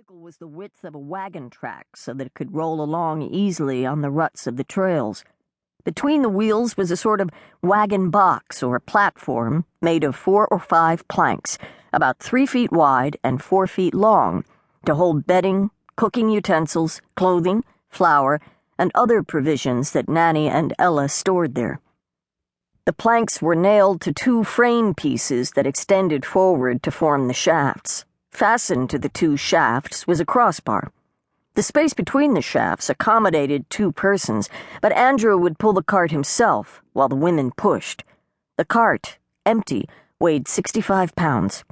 vehicle was the width of a wagon track so that it could roll along easily on the ruts of the trails. Between the wheels was a sort of wagon box or platform made of 4 or 5 planks, about 3 feet wide and 4 feet long, to hold bedding, cooking utensils, clothing, flour, and other provisions that Nanny and Ella stored there. The planks were nailed to 2 frame pieces that extended forward to form the shafts. Fastened to the 2 shafts was a crossbar. The space between the shafts accommodated 2 persons, but Andrew would pull the cart himself while the women pushed. The cart, empty, weighed 65 pounds.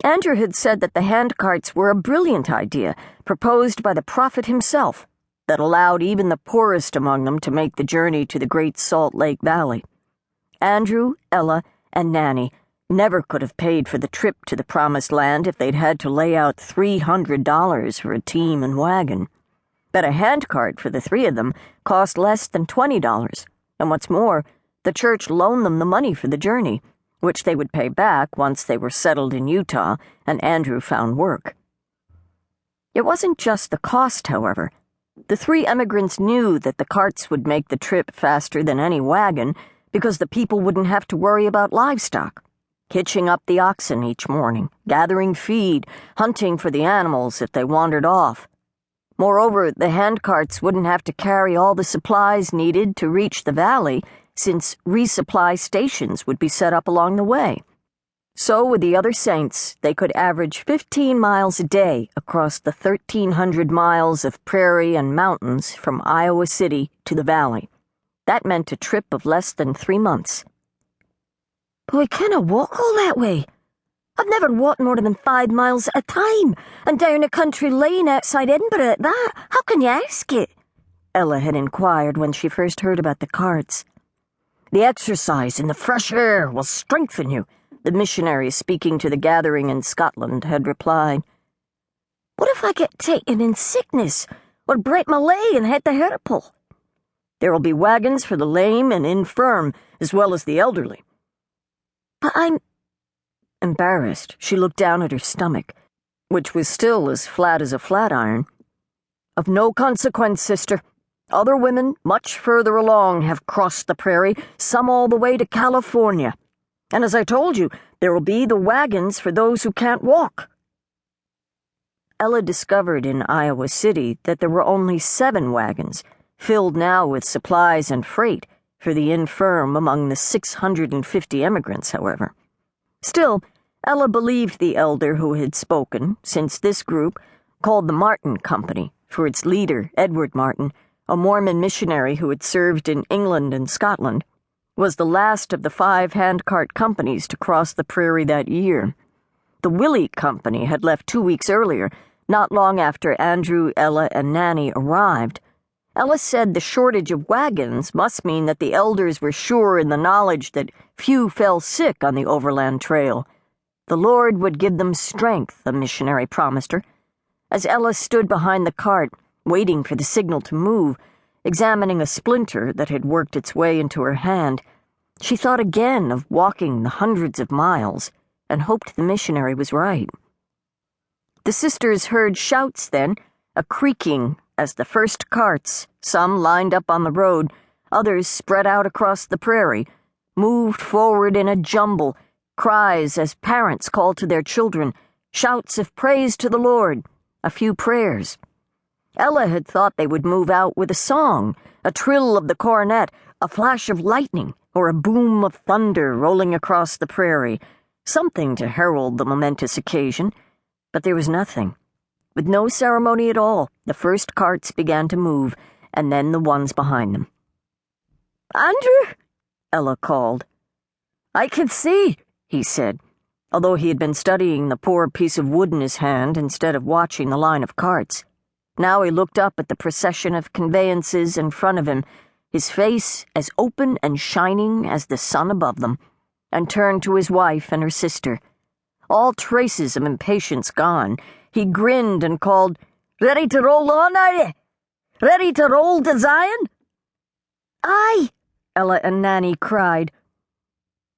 Andrew had said that the handcarts were a brilliant idea, proposed by the prophet himself, that allowed even the poorest among them to make the journey to the Great Salt Lake Valley. Andrew, Ella, and Nanny never could have paid for the trip to the Promised Land if they'd had to lay out $300 for a team and wagon. But a handcart for the 3 of them cost less than $20, and what's more, the church loaned them the money for the journey, which they would pay back once they were settled in Utah and Andrew found work. It wasn't just the cost, however. The 3 emigrants knew that the carts would make the trip faster than any wagon because the people wouldn't have to worry about livestock. Hitching up the oxen each morning, gathering feed, hunting for the animals if they wandered off. Moreover, the handcarts wouldn't have to carry all the supplies needed to reach the valley, since resupply stations would be set up along the way. So, with the other saints, they could average 15 miles a day across the 1,300 miles of prairie and mountains from Iowa City to the valley. That meant a trip of less than 3 months. But we canna walk all that way. I've never walked more than 5 miles at a time, and down a country lane outside Edinburgh at that. How can you ask it? Ella had inquired when she first heard about the carts. The exercise in the fresh air will strengthen you, the missionary speaking to the gathering in Scotland had replied. What if I get taken in sickness, or break my leg and had the hurple? There will be wagons for the lame and infirm, as well as the elderly. But I'm... Embarrassed, she looked down at her stomach, which was still as flat as a flat iron. Of no consequence, sister. Other women, much further along, have crossed the prairie, some all the way to California. And as I told you, there will be the wagons for those who can't walk. Ella discovered in Iowa City that there were only 7 wagons, filled now with supplies and freight, for the infirm among the 650 emigrants, however. Still, Ella believed the elder who had spoken, since this group, called the Martin Company, for its leader, Edward Martin, a Mormon missionary who had served in England and Scotland, was the last of the 5 handcart companies to cross the prairie that year. The Willie Company had left 2 weeks earlier, not long after Andrew, Ella, and Nanny arrived. Ella said the shortage of wagons must mean that the elders were sure in the knowledge that few fell sick on the overland trail. The Lord would give them strength, the missionary promised her. As Ella stood behind the cart, waiting for the signal to move, examining a splinter that had worked its way into her hand, she thought again of walking the hundreds of miles and hoped the missionary was right. The sisters heard shouts then, a creaking as the first carts, some lined up on the road, others spread out across the prairie, moved forward in a jumble, cries as parents called to their children, shouts of praise to the Lord, a few prayers. Ella had thought they would move out with a song, a trill of the cornet, a flash of lightning, or a boom of thunder rolling across the prairie, something to herald the momentous occasion, but there was nothing. With no ceremony at all, the first carts began to move, and then the ones behind them. "Andrew?" Ella called. "I can see," he said, although he had been studying the poor piece of wood in his hand instead of watching the line of carts. Now he looked up at the procession of conveyances in front of him, his face as open and shining as the sun above them, and turned to his wife and her sister. All traces of impatience gone, he grinned and called, "Ready to roll on, are you? Ready to roll to Zion?" "Aye," Ella and Nanny cried.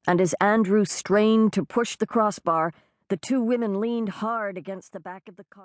And as Andrew strained to push the crossbar, the 2 women leaned hard against the back of the car.